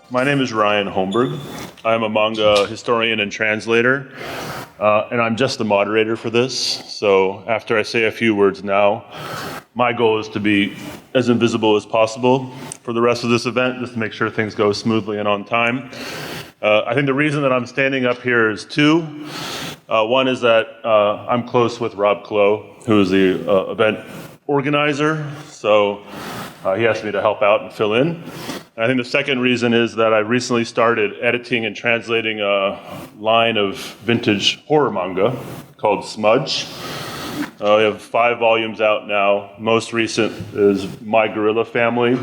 My name is Ryan Holmberg. I'm a manga historian and translator, and I'm just the moderator for this. So after I say a few words now, my goal is to be as invisible as possible for the rest of this event, just to make sure things go smoothly and on time. I think the reason that I'm standing up here is two. One is that I'm close with Rob Clough, who is the event organizer, so he asked me to help out and fill in. And I think the second reason is that I recently started editing and translating a line of vintage horror manga called Smudge. We have 5 volumes out now. Most recent is My Gorilla Family,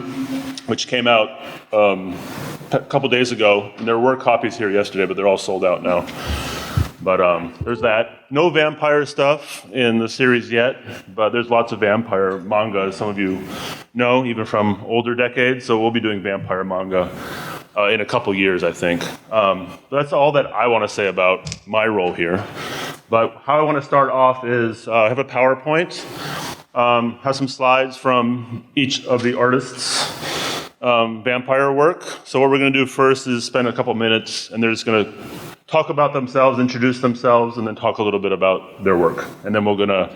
which came out a couple days ago. And there were copies here yesterday, but they're all sold out now. But there's that. No vampire stuff in the series yet, but there's lots of vampire manga, as some of you know, even from older decades. So we'll be doing vampire manga in a couple years, I think. That's all that I want to say about my role here. But how I want to start off is I have a PowerPoint, have some slides from each of the artists' vampire work. So what we're going to do first is spend a couple minutes, and they're just going to talk about themselves, introduce themselves, and then talk a little bit about their work. And then we're going to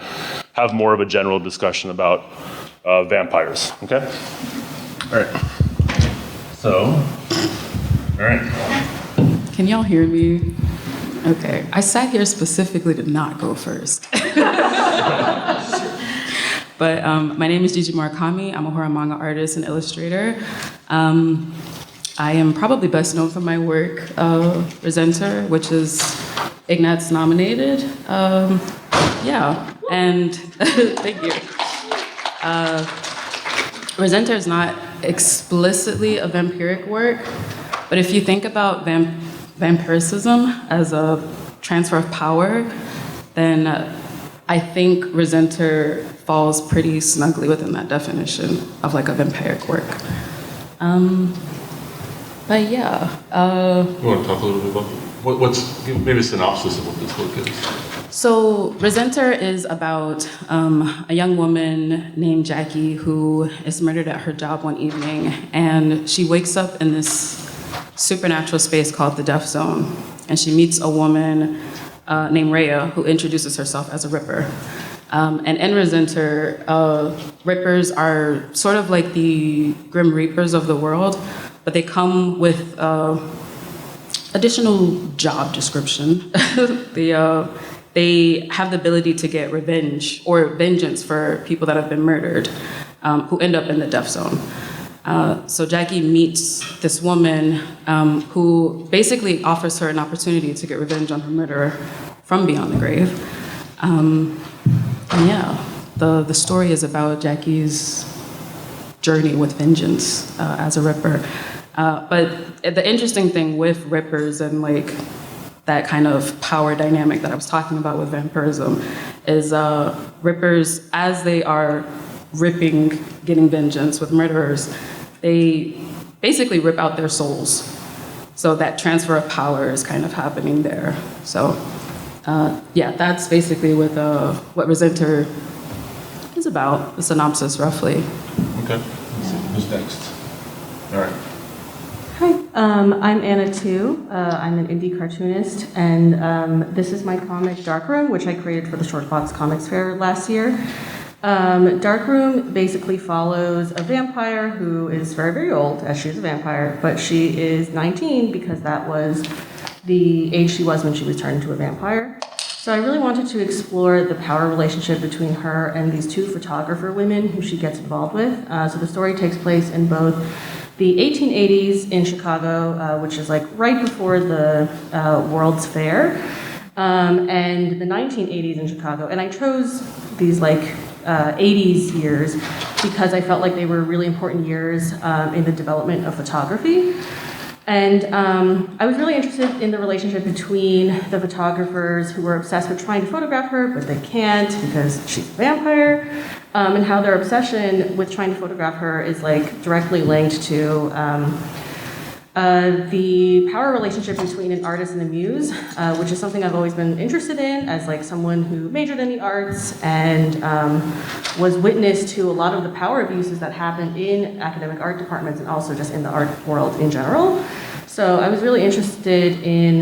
have more of a general discussion about vampires, okay? All right. So, all right. Can y'all hear me? Okay. I sat here specifically to not go first. But my name is Gigi Murakami. I'm a horror manga artist and illustrator. I am probably best known for my work, Resenter, which is Ignatz nominated. Yeah, and thank you. Resenter is not explicitly a vampiric work, but if you think about vampiricism as a transfer of power, then I think Resenter falls pretty snugly within that definition of like a vampiric work. But yeah. You want to talk a little bit about what's maybe a synopsis of what this book is? So Resenter is about a young woman named Jackie who is murdered at her job one evening, and she wakes up in this supernatural space called the Death Zone, and she meets a woman named Rhea who introduces herself as a Ripper. And in Resenter, Rippers are sort of like the Grim Reapers of the world, but they come with additional job description. They have the ability to get revenge or vengeance for people that have been murdered, who end up in the Death Zone. So Jackie meets this woman who basically offers her an opportunity to get revenge on her murderer from beyond the grave. And yeah, the story is about Jackie's journey with vengeance as a Ripper. But the interesting thing with Rippers and like that kind of power dynamic that I was talking about with vampirism is Rippers, as they are ripping, getting vengeance with murderers, they basically rip out their souls. So that transfer of power is kind of happening there. So yeah, that's basically what Resenter is about, the synopsis roughly. Okay. Let's see. Who's next? All right. Hi, I'm Anna Tu. I'm an indie cartoonist, and this is my comic Darkroom, which I created for the Shortbox Comics Fair last year. Darkroom basically follows a vampire who is very, very old, as she is a vampire, but she is 19 because that was the age she was when she was turned into a vampire. So I really wanted to explore the power relationship between her and these 2 photographer women who she gets involved with. So the story takes place in both the 1880s in Chicago, which is like right before the World's Fair, and the 1980s in Chicago. And I chose these like 80s years because I felt like they were really important years in the development of photography. And I was really interested in the relationship between the photographers who were obsessed with trying to photograph her, but they can't because she's a vampire, and how their obsession with trying to photograph her is like directly linked to the power relationship between an artist and a muse, which is something I've always been interested in as like someone who majored in the arts and was witness to a lot of the power abuses that happen in academic art departments and also just in the art world in general. So I was really interested in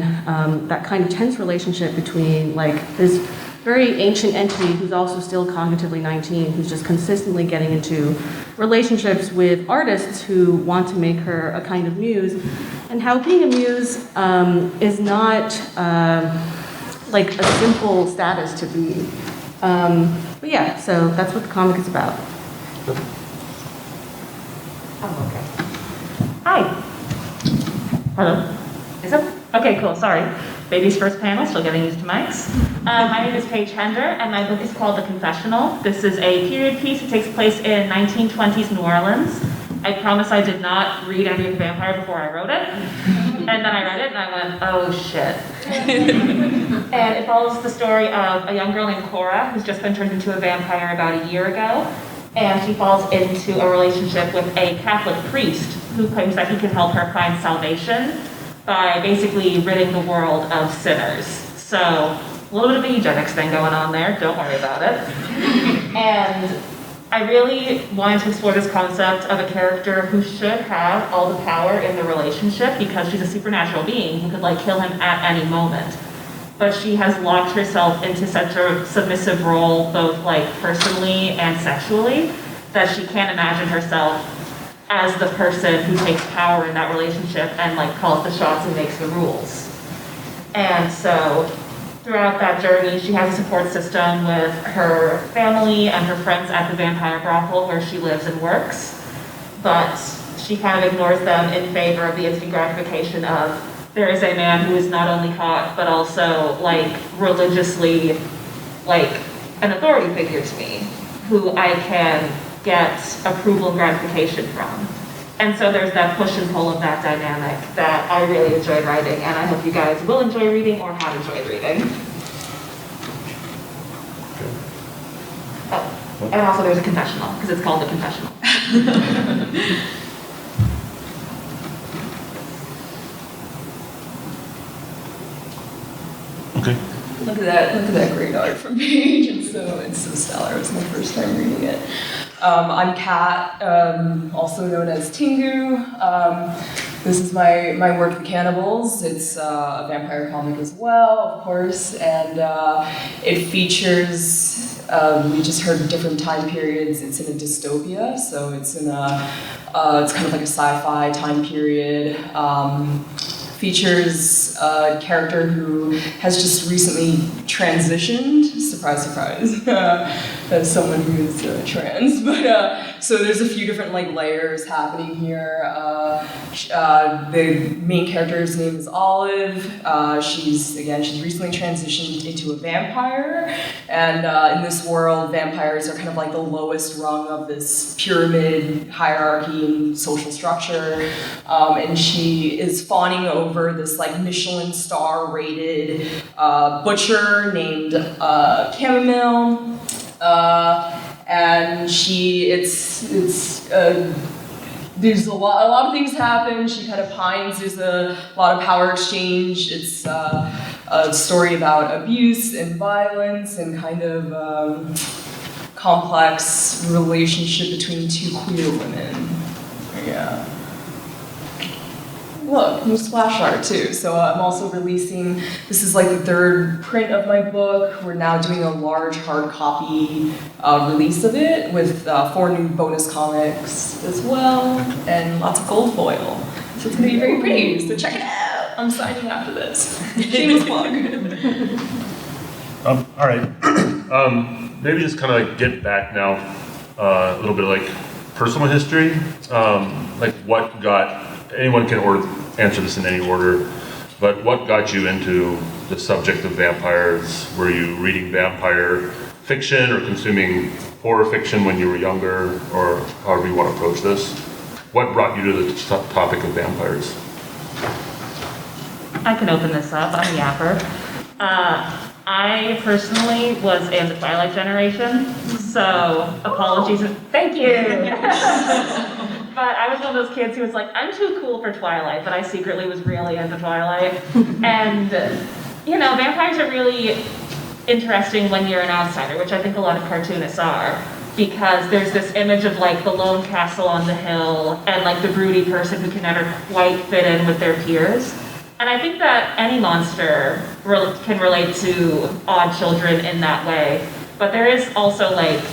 that kind of tense relationship between like this very ancient entity who's also still cognitively 19, who's just consistently getting into relationships with artists who want to make her a kind of muse, and how being a muse is not like a simple status to be. But yeah, so that's what the comic is about. Oh, okay. Hi. Hello. Is it? Okay, cool, sorry. Baby's first panel, still getting used to mics. My name is Paige Hender, and my book is called The Confessional. This is a period piece. It takes place in 1920s New Orleans. I promise I did not read any of the Vampire before I wrote it. And then I read it, and I went, oh shit. And it follows the story of a young girl named Cora, who's just been turned into a vampire about a year ago. And she falls into a relationship with a Catholic priest who claims that he can help her find salvation by basically ridding the world of sinners. So, a little bit of a eugenics thing going on there, don't worry about it. And I really wanted to explore this concept of a character who should have all the power in the relationship because she's a supernatural being who could like kill him at any moment. But she has locked herself into such a submissive role, both like personally and sexually, that she can't imagine herself as the person who takes power in that relationship and like calls the shots and makes the rules. And so throughout that journey, she has a support system with her family and her friends at the vampire brothel where she lives and works. But she kind of ignores them in favor of the instant gratification of there is a man who is not only hot, but also like religiously like an authority figure to me, who I can get approval and gratification from. And so there's that push and pull of that dynamic that I really enjoyed writing, and I hope you guys will enjoy reading or have enjoyed reading. Oh, and also there's a confessional, because it's called The Confessional. Okay. Look at that great art from Paige. It's so stellar. It's my first time reading it. I'm Kat, also known as Tinguu. This is my work, The Cannibals. It's a vampire comic as well, of course, and it features, we just heard different time periods. It's in a dystopia, so it's in it's kind of like a sci-fi time period. Features a character who has just recently transitioned, surprise, surprise, as someone who's trans, but so there's a few different like layers happening here. The main character's name is Olive. She's recently transitioned into a vampire, and in this world, vampires are kind of like the lowest rung of this pyramid hierarchy and social structure, and she is fawning over this like Michelin star rated butcher named Chamomile, and there's a lot of things happen. She kind of pines. There's a lot of power exchange. It's a story about abuse and violence and kind of complex relationship between two queer women. Yeah. Look, new splash art too. So I'm also releasing, this is like the third print of my book. We're now doing a large hard copy release of it with 4 new bonus comics as well, and lots of gold foil. So it's gonna be very pretty, so check it out. I'm signing after this. Shameless plug. All right. Maybe just kind of get back now a little bit of like personal history. Like what got, anyone can answer this in any order, but what got you into the subject of vampires? Were you reading vampire fiction or consuming horror fiction when you were younger, or however you want to approach this? What brought you to the topic of vampires? I can open this up. I'm Yapper. I personally was in the Twilight generation, so apologies. Thank you. But I was one of those kids who was like, I'm too cool for Twilight, but I secretly was really into Twilight. And, you know, vampires are really interesting when you're an outsider, which I think a lot of cartoonists are, because there's this image of like the lone castle on the hill and like the broody person who can never quite fit in with their peers. And I think that any monster can relate to odd children in that way. But there is also like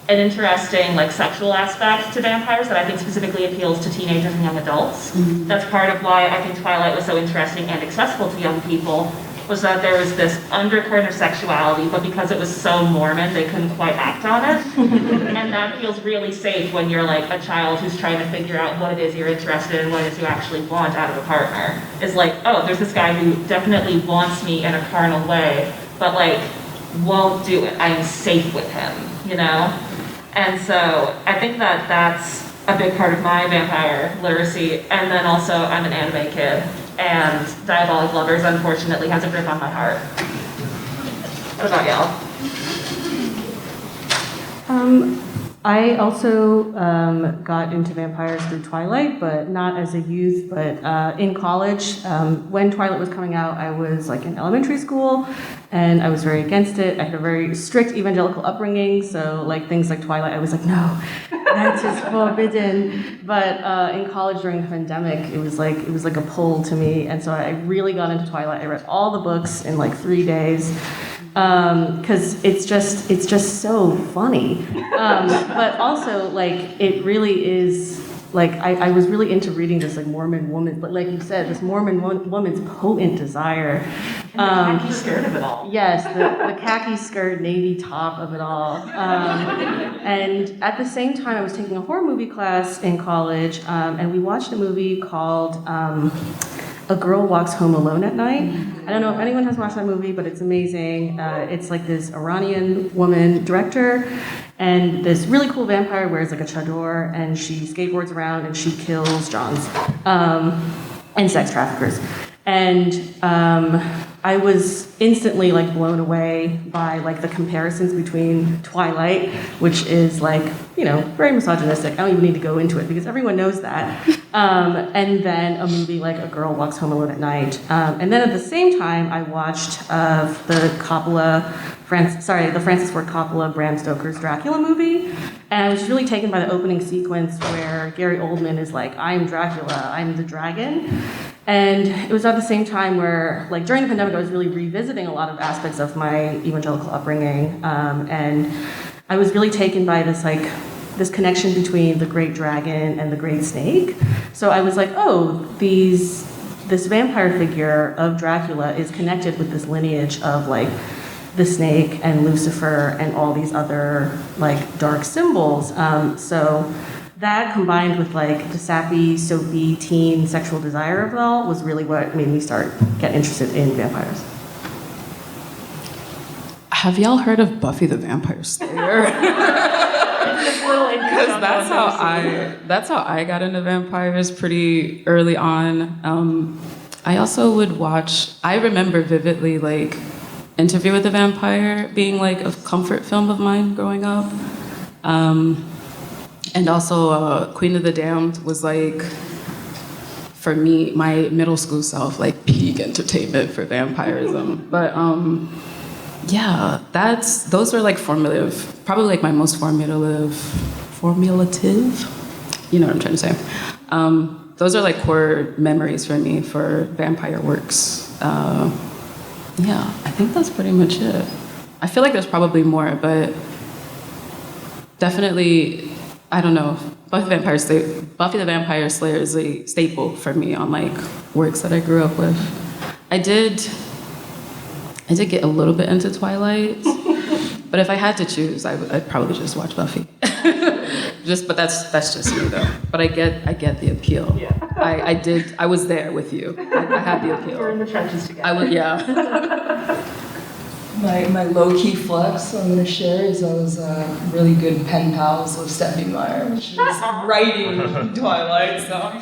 an interesting like sexual aspect to vampires that I think specifically appeals to teenagers and young adults. Mm-hmm. That's part of why I think Twilight was so interesting and accessible to young people, was that there was this undercurrent of sexuality, but because it was so Mormon, they couldn't quite act on it. And that feels really safe when you're like a child who's trying to figure out what it is you're interested in, what it is you actually want out of a partner. It's like, oh, there's this guy who definitely wants me in a carnal way, but like, won't do it. I am safe with him, you know? And so I think that that's a big part of my vampire literacy. And then also, I'm an anime kid, and Diabolic Lovers, unfortunately, has a grip on my heart. What about y'all? I also got into vampires through Twilight, but not as a youth, but in college. When Twilight was coming out, I was like in elementary school, and I was very against it. I had a very strict evangelical upbringing, so like things like Twilight, I was like, no, that is forbidden. But in college during the pandemic, it was like a pull to me, and so I really got into Twilight. I read all the books in like 3 days. Because it's just so funny, but also like it really is like I was really into reading this like Mormon woman, but like you said, this Mormon woman's potent desire. And the khaki skirt of it all. Yes, the khaki skirt, navy top of it all. And at the same time, I was taking a horror movie class in college, and we watched a movie called A Girl Walks Home Alone at Night. I don't know if anyone has watched that movie, but it's amazing. It's like this Iranian woman director, and this really cool vampire wears like a chador, and she skateboards around and she kills Johns and sex traffickers. And I was instantly like blown away by like the comparisons between Twilight, which is like, you know, very misogynistic. I don't even need to go into it because everyone knows that. And then a movie like A Girl Walks Home Alone at Night. And then at the same time, I watched the Francis Ford Coppola, Bram Stoker's Dracula movie. And I was really taken by the opening sequence where Gary Oldman is like, I'm Dracula, I'm the dragon. And it was at the same time where, like, during the pandemic, I was really revisiting a lot of aspects of my evangelical upbringing. And I was really taken by this connection between the great dragon and the great snake. So I was like, oh, this vampire figure of Dracula is connected with this lineage of, like, the snake and Lucifer and all these other, like, dark symbols. So that combined with like the sappy, soapy, teen sexual desire of it all was really what made me get interested in vampires. Have y'all heard of Buffy the Vampire Slayer? Because that's how I got into vampires pretty early on. I also would watch. I remember vividly like Interview with the Vampire being like a comfort film of mine growing up. And also, Queen of the Damned was like, for me, my middle school self, like peak entertainment for vampirism. But yeah, those are like formative, probably like my most formulative, you know what I'm trying to say. Those are like core memories for me for vampire works. Yeah, I think that's pretty much it. I feel like there's probably more, but definitely, I don't know. Buffy the Vampire Slayer is a staple for me on like works that I grew up with. I did get a little bit into Twilight, but if I had to choose, I'd probably just watch Buffy. But that's just me though. But I get the appeal. Yeah. I was there with you. I had the appeal. We're in the trenches together. I would, yeah. My low-key flex I'm going to share is I was really good pen pals with Stephanie Meyer, which is writing Twilight, so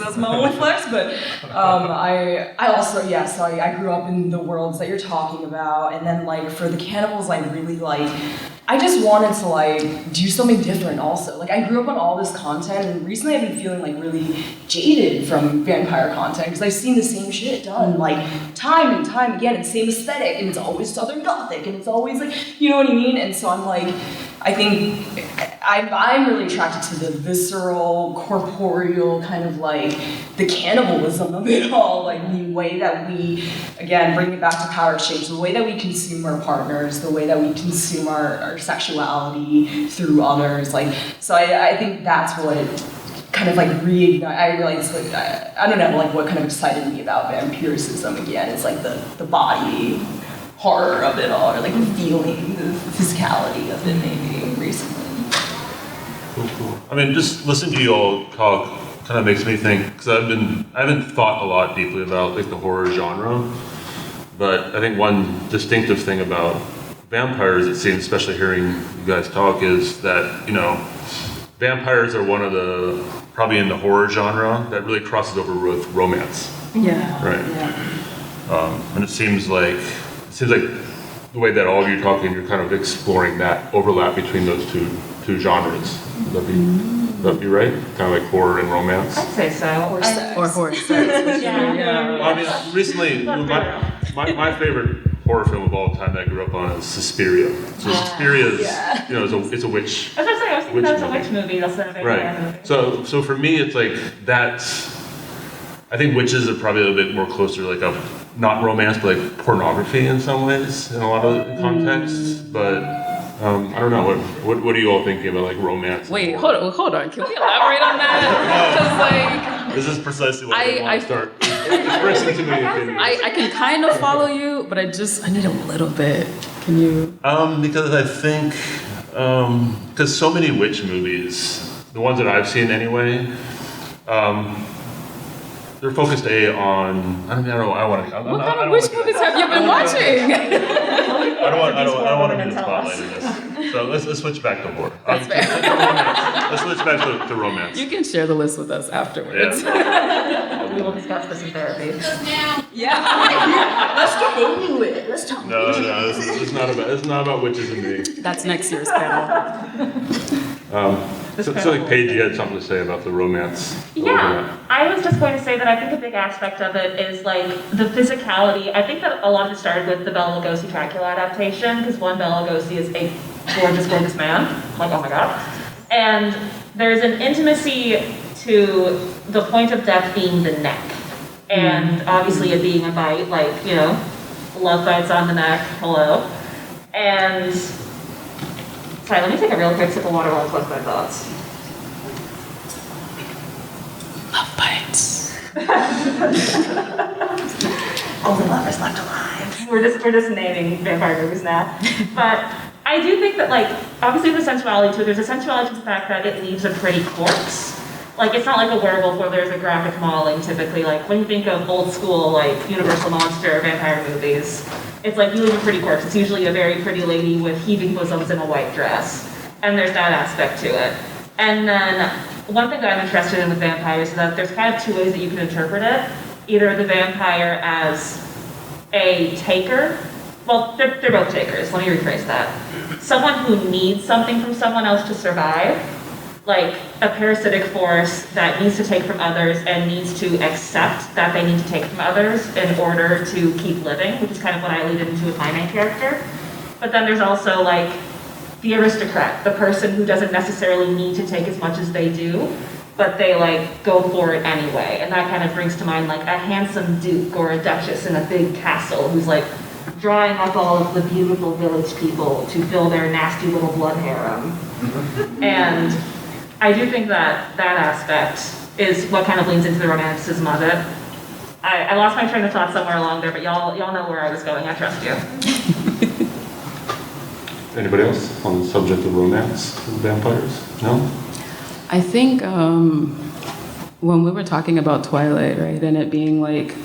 that's my only flex. But I also, yeah, so I grew up in the worlds that you're talking about, and then like for the Cannibals, I I just wanted to like do something different also. Like I grew up on all this content and recently I've been feeling like really jaded from vampire content because I've seen the same shit done like time and time again and same aesthetic and it's always Southern Gothic and it's always like, you know what I mean? And so I'm like, I think I'm really attracted to the visceral, corporeal kind of like the cannibalism of it all, like the way that we, again, bring it back to power exchange, the way that we consume our partners, the way that we consume our sexuality through others, like, so I think that's what kind of like I realized like, I don't know, like what kind of excited me about vampiricism again is like the body horror of it all, or like the feeling, the physicality of it maybe recently. Cool. I mean, just listening to you all talk kind of makes me think, because I haven't thought a lot deeply about like the horror genre, but I think one distinctive thing about vampires, it seems, especially hearing you guys talk, is that, you know, vampires are one of the, probably in the horror genre, that really crosses over with romance. Yeah. Right. Yeah. And it seems like the way that all of you are talking, you're kind of exploring that overlap between those two genres. Would that be right? Kind of like horror and romance? I'd say so. Or sex. Or horror sex. Yeah. Well, I mean, recently, my favorite horror film of all time that I grew up on is Suspiria. So Suspiria is, you know, it's a witch. I was gonna say, I was thinking that's a witch movie, that's not a vampire movie. So for me, it's like that's, I think witches are probably a little bit more closer to like a, not romance, but like pornography in some ways, in a lot of contexts. But I don't know, what are you all thinking about like romance? Wait, hold on. Can we elaborate on that? Because like, This is precisely what I want to start expressing to me opinions. I can kind of follow you, but I need a little bit. Can you? Because I think, because so many witch movies, the ones that I've seen anyway, they're focused on, I don't know, What kind of witch movies have you been watching? I don't want to be the spotlight in this. So let's switch back to horror. That's fair. Let's switch back to romance. You can share the list with us afterwards. Yeah. We will discuss this in therapy. Yeah. Let's get into it. Let's talk. No, this is not about witches and me. That's next year's panel. So like Paige, you had something to say about the romance. Yeah, I was just going to say that I think a big aspect of it is like the physicality. I think that a lot of it started with the Bela Lugosi Dracula adaptation, because one, Bela Lugosi is a gorgeous, gorgeous man. Like, oh my god. And there's an intimacy to the point of death being the neck. And obviously it being a bite, like, you know, love bites on the neck, hello. And sorry, let me take a real quick sip of water while I collect my thoughts. Love bites. Only lovers left alive. We're just naming vampire movies now. But I do think that, like, obviously there's a sensuality to it. There's a sensuality to the fact that it leaves a pretty corpse. Like, it's not like a werewolf where there's a graphic mauling typically. Like, when you think of old school, like, Universal Monster vampire movies, it's like you leave a pretty corpse. It's usually a very pretty lady with heaving bosoms in a white dress. And there's that aspect to it. And then one thing that I'm interested in with vampires is that there's kind of two ways that you can interpret it. Either the vampire as a taker. Well, they're both takers. Let me rephrase that. Someone who needs something from someone else to survive. Like a parasitic force that needs to take from others and needs to accept that they need to take from others in order to keep living, which is kind of what I lead into with my main character. But then there's also like the aristocrat, the person who doesn't necessarily need to take as much as they do, but they like go for it anyway. And that kind of brings to mind like a handsome duke or a duchess in a big castle who's like drawing up all of the beautiful village people to fill their nasty little blood harem. And I do think that that aspect is what kind of leans into the romanticism of it. I lost my train of thought somewhere along there, but y'all know where I was going. I trust you. Anybody else on the subject of romance and vampires? No? I think when we were talking about Twilight, right, and it being like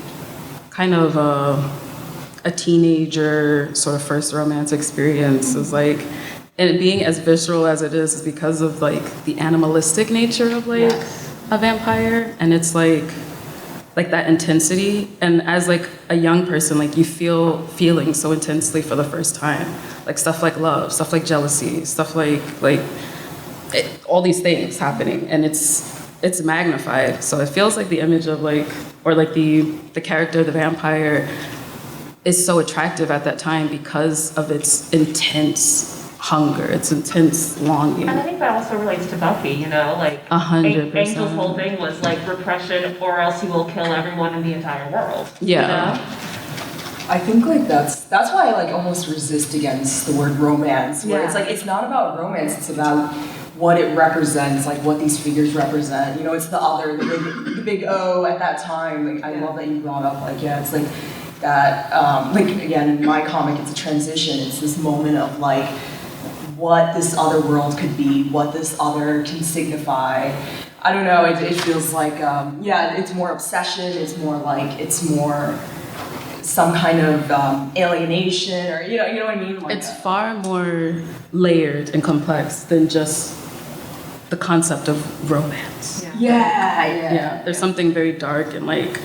kind of a teenager sort of first romance experience, is like, and it being as visceral as it is because of like the animalistic nature of like a vampire. And it's like, like that intensity. And as like a young person, like you feel feelings so intensely for the first time, like stuff like love, stuff like jealousy, stuff like all these things happening, and it's magnified. So it feels like the image of like, or like the character of the vampire is so attractive at that time because of its intense hunger, its intense longing. And I think that also relates to Buffy, you know, like 100%. Angel's whole thing was like repression, or else he will kill everyone in the entire world. Yeah. You know? I think like that's why I like almost resist against the word romance, where it's Yeah. like it's not about romance, it's about what it represents, like what these figures represent. You know, it's the other, the big O at that time. Like I love that you brought up, like, yeah, it's like that, like again, in my comic, it's a transition. It's this moment of like what this other world could be, what this other can signify. I don't know, it feels like, yeah, it's more obsession, it's more like, it's more some kind of alienation, or you know what I mean? Like It's far more layered and complex than just the concept of romance. yeah. There's something very dark and like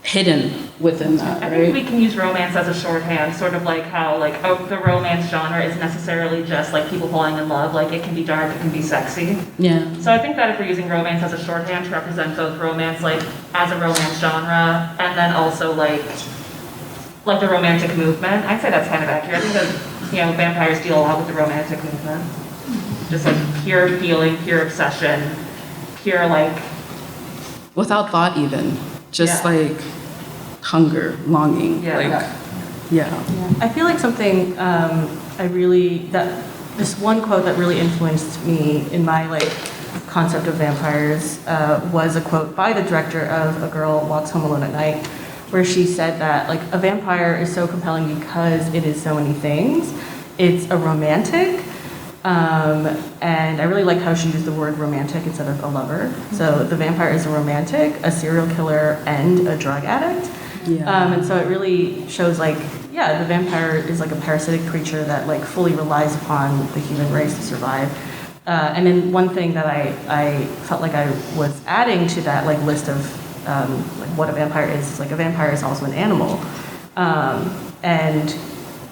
hidden within that, I right? think we can use romance as a shorthand, sort of like how like the romance genre isn't necessarily just like people falling in love, like it can be dark, it can be sexy. Yeah. So I think that if we're using romance as a shorthand to represent both romance like as a romance genre and then also like the romantic movement, I'd say that's kind of accurate because, you know, vampires deal a lot with the romantic movement. Just like pure feeling, pure obsession, pure like... Without thought even. Just like hunger, longing. Yeah. Yeah. I feel like something this one quote that really influenced me in my like concept of vampires was a quote by the director of A Girl Walks Home Alone at Night, where she said that like a vampire is so compelling because it is so many things. It's a romantic, and I really like how she used the word romantic instead of a lover. So the vampire is a romantic, a serial killer, and a drug addict. Yeah. And so it really shows like, yeah, the vampire is like a parasitic creature that like fully relies upon the human race to survive. And then one thing that I felt like I was adding to that like list of like what a vampire is like a vampire is also an animal. And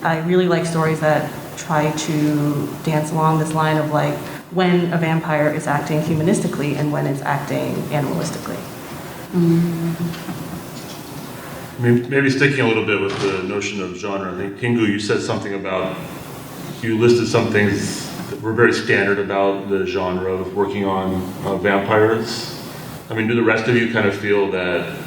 I really like stories that try to dance along this line of like when a vampire is acting humanistically and when it's acting animalistically. Maybe sticking a little bit with the notion of genre, I think Tinguu, you said something about, you listed some things that were very standard about the genre of working on vampires. I mean, do the rest of you kind of feel that,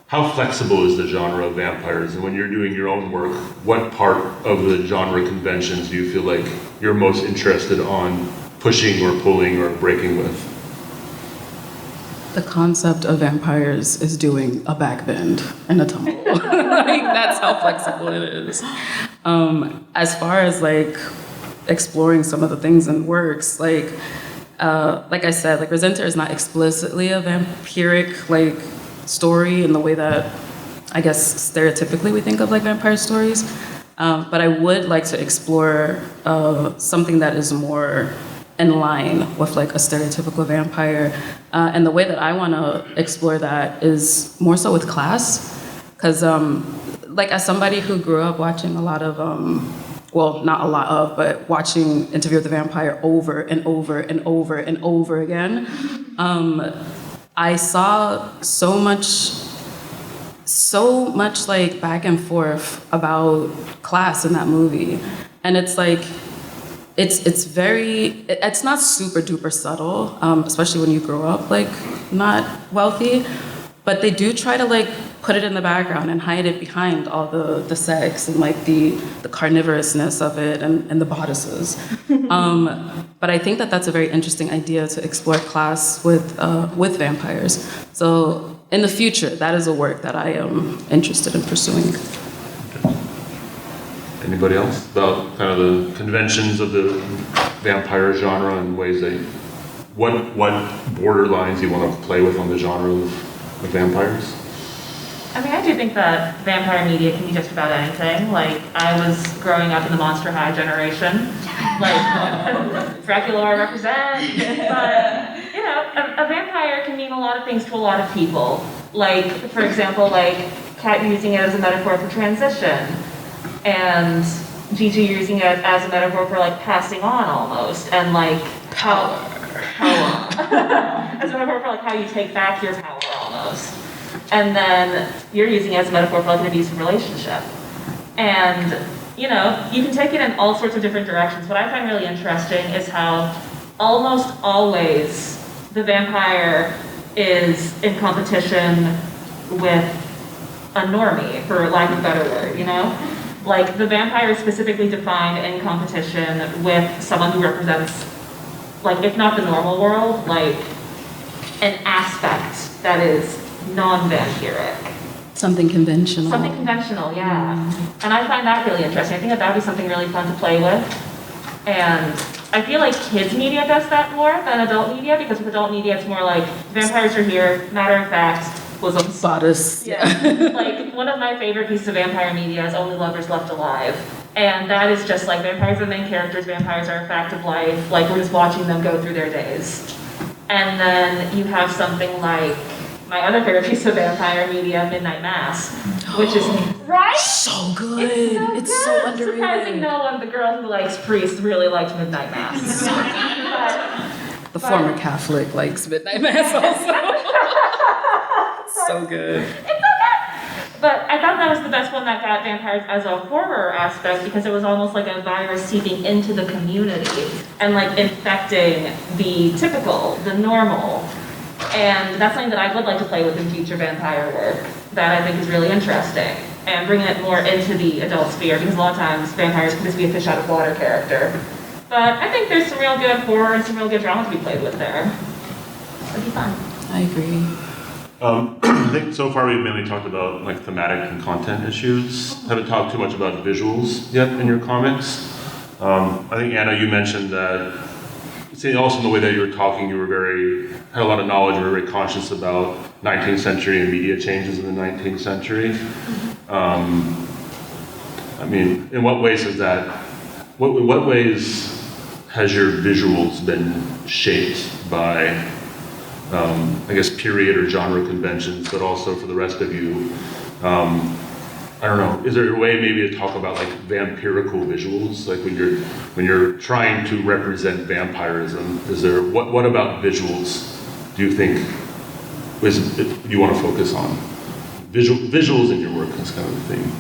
how flexible is the genre of vampires? And when you're doing your own work, what part of the genre conventions do you feel like you're most interested on pushing or pulling or breaking with? The concept of vampires is doing a backbend and a tumble. Like, that's how flexible it is. As far as like exploring some of the things in works, like I said, like Resenter is not explicitly a vampiric like story in the way that I guess stereotypically we think of like vampire stories. But I would like to explore something that is more in line with like a stereotypical vampire. And the way that I want to explore that is more so with class. Because like as somebody who grew up watching a lot of, well, not a lot of, but watching Interview with the Vampire over and over and over and over again, I saw so much like back and forth about class in that movie. And it's like, it's not super duper subtle, especially when you grow up like not wealthy, but they do try to like put it in the background and hide it behind all the sex and like the carnivorousness of it and the bodices. But I think that that's a very interesting idea to explore class with vampires. So in the future, that is a work that I am interested in pursuing. Anybody else about kind of the conventions of the vampire genre and ways they, what borderlines you want to play with on the genre of vampires? I mean, I do think that vampire media can be just about anything. Like, I was growing up in the Monster High generation. Like, Dracula represent. But, you know, a vampire can mean a lot of things to a lot of people. Like, for example, like Kat using it as a metaphor for transition, and Gigi using it as a metaphor for like passing on almost, and like power. As a metaphor for like how you take back your power almost. And then you're using it as a metaphor for like an abusive relationship. And you know, you can take it in all sorts of different directions. What I find really interesting is how almost always the vampire is in competition with a normie, for lack of a better word, you know? Like, the vampire is specifically defined in competition with someone who represents, like, if not the normal world, like, an aspect that is non-vampiric. Something conventional. Something conventional, yeah. And I find that really interesting. I think that would be something really fun to play with. And I feel like kids media does that more than adult media, because with adult media it's more like vampires are here, matter of fact, bosoms. Bodice. Yeah. Like one of my favorite pieces of vampire media is Only Lovers Left Alive. And that is just like vampires are the main characters, vampires are a fact of life, like we're just watching them go through their days. And then you have something like my other favorite piece of vampire media, Midnight Mass, which is right? So good. It's so good. Underrated. Surprising no one, the girl who likes priests really liked Midnight Mass. The former Catholic likes Midnight Mass also. So good. It's so good. But I thought that was the best one that got vampires as a horror aspect, because it was almost like a virus seeping into the community and like infecting the typical, the normal. And that's something that I would like to play with in future vampire work that I think is really interesting, and bringing it more into the adult sphere, because a lot of times vampires can just be a fish out of water character. But I think there's some real good horror and some real good drama to be played with there. It'd be fun. I agree. I think so far we've mainly talked about like thematic and content issues. Haven't talked too much about visuals yet in your comics. I think Anna, you mentioned that. See, also in the way that you were talking, you were had a lot of knowledge. You were very conscious about 19th century and media changes in the 19th century. I mean, in what ways is that? What ways has your visuals been shaped by, I guess, period or genre conventions, but also for the rest of you? I don't know. Is there a way maybe to talk about like vampirical visuals, like when you're trying to represent vampirism? Is there what about visuals do you think you want to focus on? Visuals in your work is kind of the thing.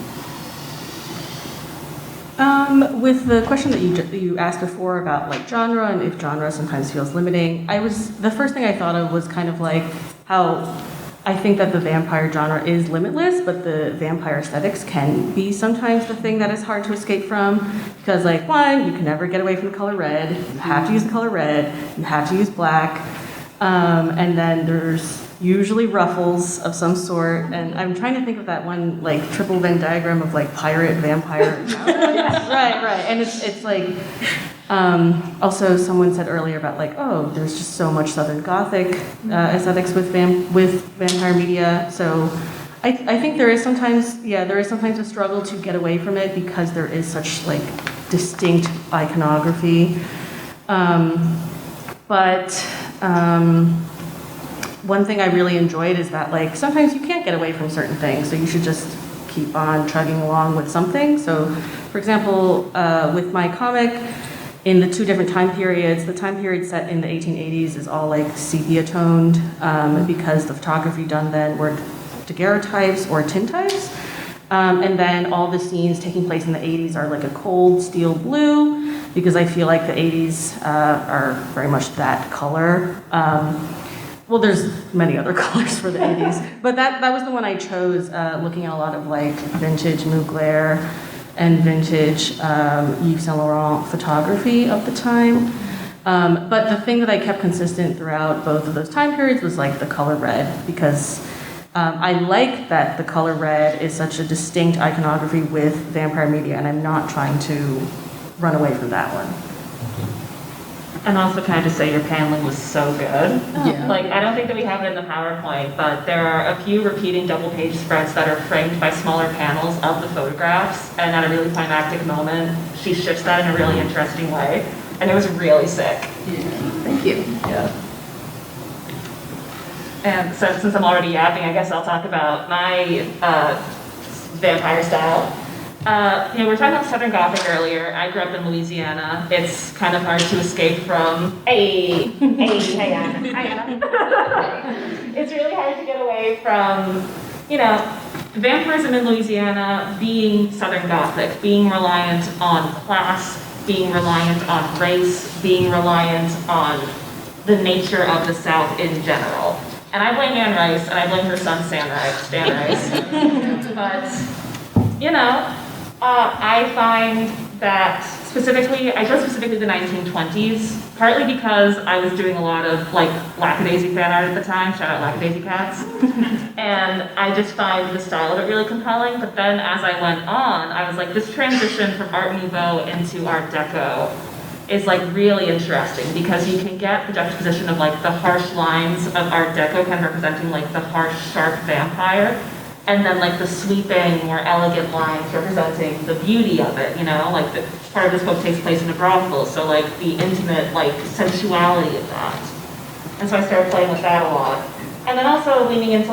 With the question that you asked before about like genre and if genre sometimes feels limiting, the first thing I thought of was kind of like how I think that the vampire genre is limitless, but the vampire aesthetics can be sometimes the thing that is hard to escape from, because like one, you can never get away from the color red. You have to use the color red. You have to use black, and then there's usually ruffles of some sort. And I'm trying to think of that one like triple Venn diagram of like pirate, vampire. Right. And it's like. Also, someone said earlier about like, oh, there's just so much Southern Gothic aesthetics with vampire media. So I think there is sometimes a struggle to get away from it because there is such like distinct iconography. But one thing I really enjoyed is that like sometimes you can't get away from certain things, so you should just keep on chugging along with something. So, for example, with my comic, in the two different time periods, the time period set in the 1880s is all like sepia toned because the photography done then were daguerreotypes or tintypes. And then all the scenes taking place in the 80s are like a cold steel blue, because I feel like the 80s are very much that color. Well, there's many other colors for the 80s, but that was the one I chose, looking at a lot of like vintage Mugler and vintage Yves Saint Laurent photography of the time. But the thing that I kept consistent throughout both of those time periods was like the color red, because I like that the color red is such a distinct iconography with vampire media, and I'm not trying to run away from that one. And also, can I just say your paneling was so good? Yeah. Like, I don't think that we have it in the PowerPoint, but there are a few repeating double-page spreads that are framed by smaller panels of the photographs, and at a really climactic moment, she shifts that in a really interesting way, and it was really sick. Yeah. Thank you. Yeah. And so since I'm already yapping, I guess I'll talk about my vampire style. We were talking about Southern Gothic earlier. I grew up in Louisiana. It's kind of hard to escape from. Hey, Anna. Hi, Anna. It's really hard to get away from, vampirism in Louisiana being Southern Gothic, being reliant on class, being reliant on race, being reliant on the nature of the South in general. And I blame Anne Rice, and I blame her son, Stan Rice. But, I find that I chose specifically the 1920s, partly because I was doing a lot of Lackadaisy fan art at the time, shout out Lackadaisy Cats, and I just find the style of it really compelling. But then as I went on, I was like, this transition from Art Nouveau into Art Deco is really interesting, because you can get the juxtaposition of the harsh lines of Art Deco kind of representing the harsh, sharp vampire, and then the sweeping, more elegant lines representing the beauty of it, the part of this book takes place in a brothel, so the intimate, sensuality of that. And so I started playing with that a lot. And then also leaning into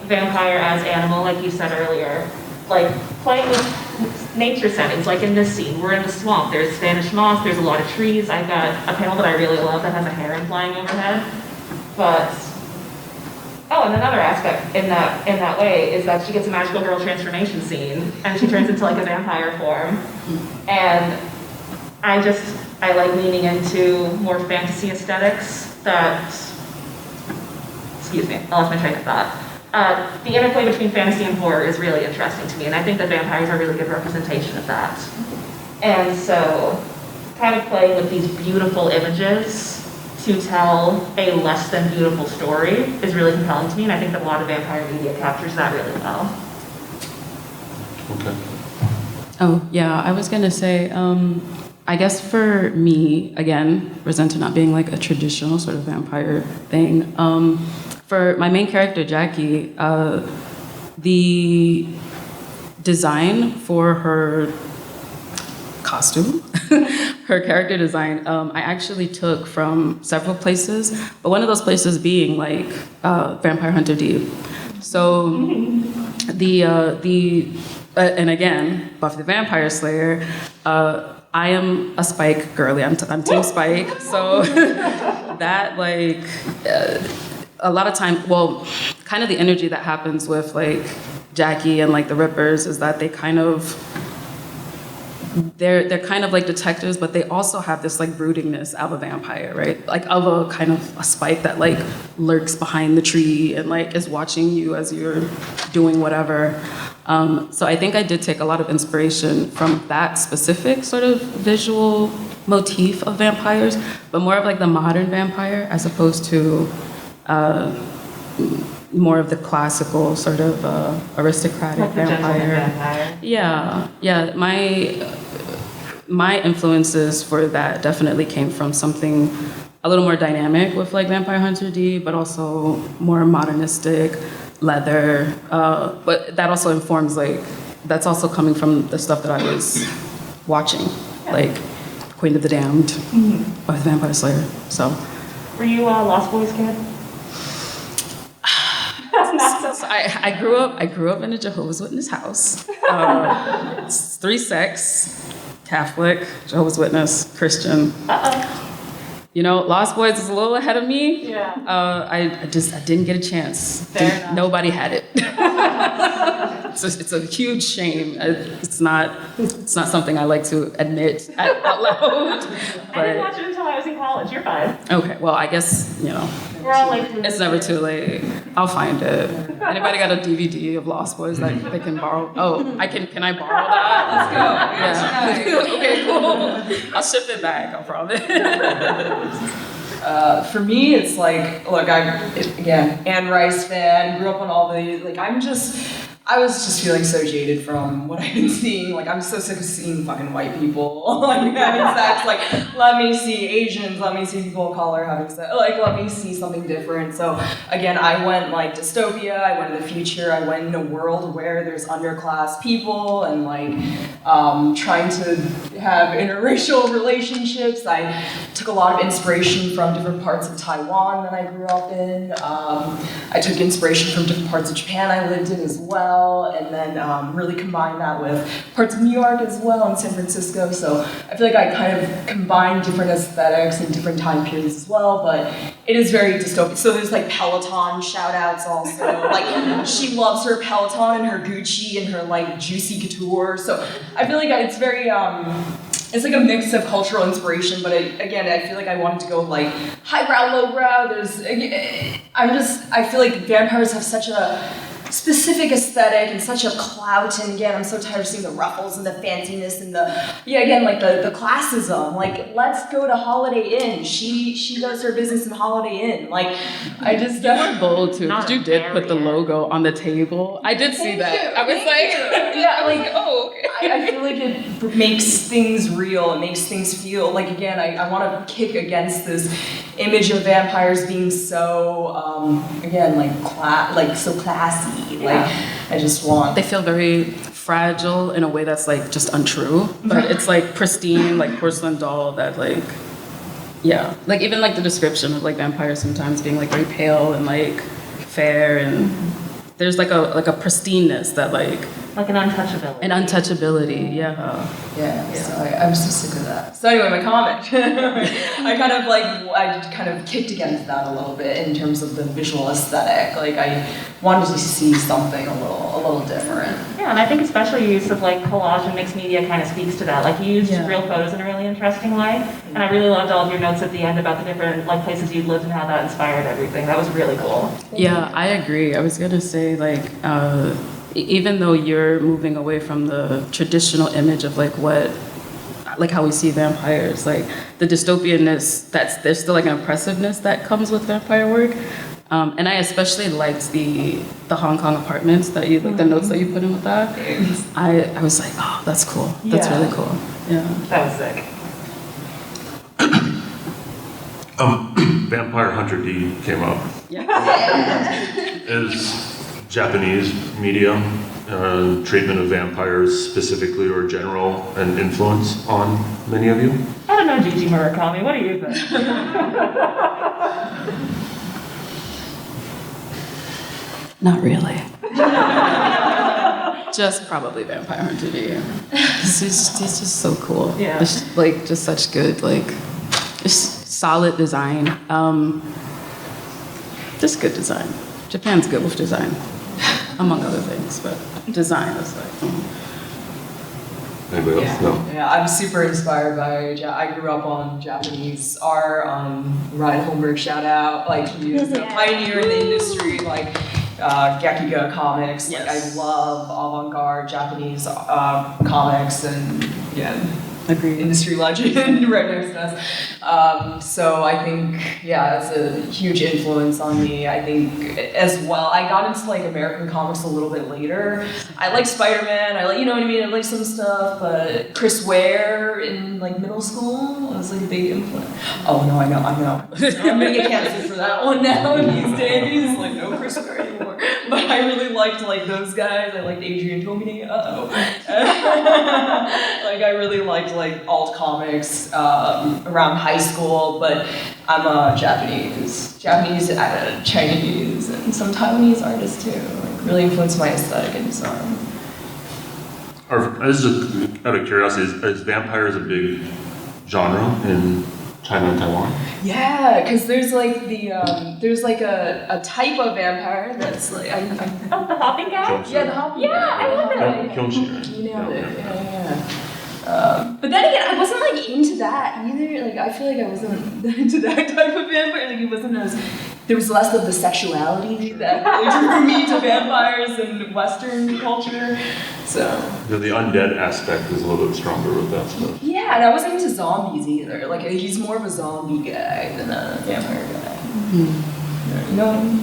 vampire as animal, like you said earlier, playing with nature settings, in this scene, we're in the swamp, there's Spanish moss, there's a lot of trees. I've got a panel that I really love that has a heron flying overhead. And another aspect in that way is that she gets a magical girl transformation scene, and she turns into a vampire form. And I like leaning into more fantasy aesthetics that, excuse me, I lost my train of thought. The interplay between fantasy and horror is really interesting to me, and I think that vampires are a really good representation of that. And so, kind of playing with these beautiful images to tell a less than beautiful story is really compelling to me, and I think that a lot of vampire media captures that really well. Okay. Oh, yeah, I was gonna say, I guess for me, again, Resenter not being a traditional sort of vampire thing, for my main character, Jackie, the design for her costume, her character design, I actually took from several places, but one of those places being Vampire Hunter D. So and again, Buffy the Vampire Slayer, I am a Spike girly. I'm Team Spike. So that a lot of time, kind of the energy that happens with Jackie and the Rippers is that they kind of, they're kind of like detectives, but they also have this broodingness of a vampire, right? Of a kind of a Spike that lurks behind the tree and is watching you as you're doing whatever. So I think I did take a lot of inspiration from that specific sort of visual motif of vampires, but more of the modern vampire as opposed to more of the classical sort of aristocratic vampire. Yeah. My influences for that definitely came from something a little more dynamic with Vampire Hunter D, but also more modernistic, leather. But that also informs that's also coming from the stuff that I was watching, Queen of the Damned by the Vampire Slayer. So. Were you a Lost Boys kid? So I grew up in a Jehovah's Witness house. 3 sects, Catholic, Jehovah's Witness, Christian. Lost Boys is a little ahead of me. Yeah. I didn't get a chance. Fair enough. Nobody had it. It's a huge shame. It's not something I like to admit out loud. I didn't watch it until I was in college. You're fine. Okay, well, I guess, We're all late. it's never too late. I'll find it. Anybody got a DVD of Lost Boys that they can borrow? Oh, can I borrow that? Let's go. Yeah. Okay, cool. I'll ship it back, I promise. For me, it's look, again, Anne Rice fan, grew up on all the, I was just feeling so jaded from what I've been seeing. Like, I'm so sick of seeing fucking white people like having sex. Like, let me see Asians, let me see people of color having sex. Like, let me see something different. So again, I went like dystopia. I went in the future. I went in a world where there's underclass people and like trying to have interracial relationships. I took a lot of inspiration from different parts of Taiwan that I grew up in. I took inspiration from different parts of Japan I lived in as well. And then really combine that with parts of New York as well and San Francisco. So I feel like I kind of combine different aesthetics and different time periods as well, but it is very dystopic. So there's like Peloton shout outs also. Like she loves her Peloton and her Gucci and her like juicy couture. So I feel like it's very, it's like a mix of cultural inspiration, but again, I feel like I wanted to go like highbrow, lowbrow. I feel like vampires have such a specific aesthetic and such a clout, and again, I'm so tired of seeing the ruffles and the fanciness and the the classism. Like, let's go to Holiday Inn. She does her business in Holiday Inn. Like, I just You were bold too, because you did put the logo on the table. I did see that. I was like, yeah, like, oh, okay. I feel like it makes things real. It makes things feel like, again, I want to kick against this image of vampires being so again like so classy. Like, I just want. They feel very fragile in a way that's like just untrue, but it's like pristine, like porcelain doll that like, yeah, like even like the description of like vampires sometimes being like very pale and like fair, and there's like a pristineness that like an untouchability. An untouchability, yeah. Yeah. So I'm so sick of that. So anyway, my comic. I kind of kicked against that a little bit in terms of the visual aesthetic. Like, I wanted to see something a little different. Yeah, and I think especially your use of like collage and mixed media kind of speaks to that. Like, you used real photos in a really interesting way, and I really loved all of your notes at the end about the different like places you'd lived and how that inspired everything. That was really cool. Yeah, I agree. I was gonna say like, even though you're moving away from the traditional image of like how we see vampires, like the dystopianness, there's still like an oppressiveness that comes with vampire work. And I especially liked the Hong Kong apartments that you, like the notes that you put in with that. I was like, oh, that's cool. That's really cool. Yeah. That was sick. Vampire Hunter D came up. Is Japanese media treatment of vampires specifically or general an influence on many of you? I don't know Gigi Murakami. What do you think? Not really. Just probably Vampire Hunter D. He's just so cool. Yeah. It's like just such good, like just solid design. Just good design. Japan's good with design, among other things, but design is like. Anybody else? No. Yeah, I'm super inspired by. I grew up on Japanese art. Ryan Holmberg, shout out. Like, he was a pioneer in the industry. Like, Gekiga comics. Like, I love avant-garde Japanese comics, and Agreed. industry legend right next to us. So I think, it's a huge influence on me. I think as well, I got into like American comics a little bit later. I like Spider-Man, I like, you know what I mean? I like some stuff, but Chris Ware in like middle school was like a big influence. Oh no, I know. I'm gonna get canceled for that one now these days. Like, no Chris Ware anymore. But I really liked like those guys. I liked Adrian Tomine. Like, I really liked like alt comics around high school, but I'm a Japanese, Chinese, and some Taiwanese artists too. Like, really influenced my aesthetic and design. Out of curiosity, is vampires a big genre in China and Taiwan? Yeah, because there's like there's like a type of vampire that's like Oh, the hopping guy? the hopping. Yeah, I love it. Kyonshin. You nailed it. Yeah. But then again, I wasn't like into that either. Like, I feel like I wasn't into that type of vampire. Like, it wasn't as, there was less of the sexuality that really drew me to vampires and Western culture. So. The undead aspect is a little bit stronger with that stuff. Yeah, and I wasn't into zombies either. Like, he's more of a zombie guy than a vampire guy. You know what I mean?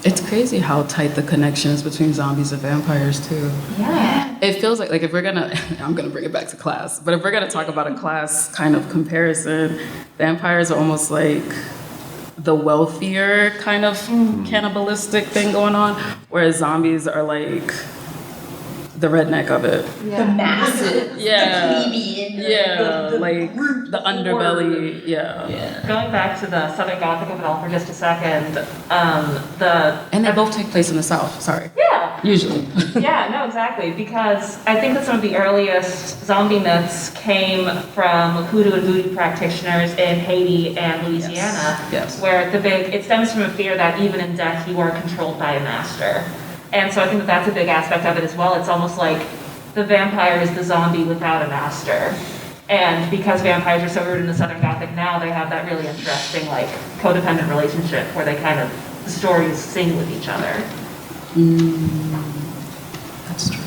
It's crazy how tight the connection is between zombies and vampires too. Yeah. It feels like if we're gonna, I'm gonna bring it back to class, but if we're gonna talk about a class kind of comparison, vampires are almost like the wealthier kind of cannibalistic thing going on, whereas zombies are like the redneck of it. The massive, Yeah. the plebeian, Yeah, like brute the underbelly. Yeah. Going back to the Southern Gothic of it all for just a second, And they both take place in the South. Sorry. yeah, Usually. yeah, no, exactly, because I think that some of the earliest zombie myths came from hoodoo and voodoo practitioners in Haiti and Louisiana, Yes. where it stems from a fear that even in death you are controlled by a master. And so I think that that's a big aspect of it as well. It's almost like the vampire is the zombie without a master. And because vampires are so rooted in the Southern Gothic now, they have that really interesting, like, codependent relationship where they kind of, the stories sing with each other. That's true.